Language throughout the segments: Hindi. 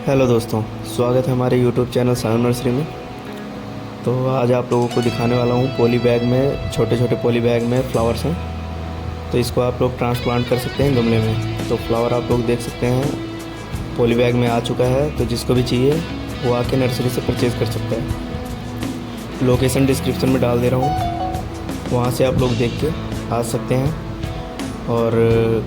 हेलो दोस्तों, स्वागत है हमारे यूट्यूब चैनल शानू नर्सरी में। तो आज आप लोगों को दिखाने वाला हूँ पॉली बैग में, छोटे छोटे पॉली बैग में फ्लावर्स हैं। तो इसको आप लोग ट्रांसप्लांट कर सकते हैं गमले में। तो फ्लावर आप लोग देख सकते हैं पॉली बैग में आ चुका है। तो जिसको भी चाहिए वो आके नर्सरी से परचेज़ कर सकता है। लोकेशन डिस्क्रिप्शन में डाल दे रहा हूँ, वहाँ से आप लोग देख के आ सकते हैं। और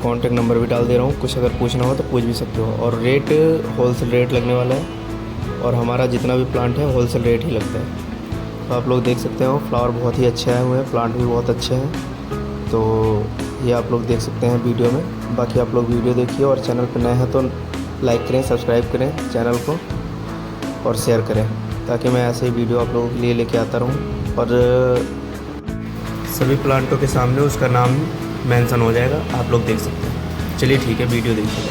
कॉन्टेक्ट नंबर भी डाल दे रहा हूँ, कुछ अगर पूछना हो तो पूछ भी सकते हो। और रेट होलसेल रेट लगने वाला है, और हमारा जितना भी प्लांट है होलसेल रेट ही लगता है। तो आप लोग देख सकते हो फ्लावर बहुत ही अच्छे आए हुए हैं, प्लांट भी बहुत अच्छे हैं। तो ये आप लोग देख सकते हैं वीडियो में। बाकी आप लोग वीडियो देखिए, और चैनल पर नए हैं तो लाइक करें, सब्सक्राइब करें चैनल को और शेयर करें, ताकि मैं ऐसे ही वीडियो आप लोगों के लिए लेके आता रहूँ। और सभी प्लांटों के सामने उसका नाम मेंशन हो जाएगा, आप लोग देख सकते हैं। चलिए ठीक है, वीडियो देखिए।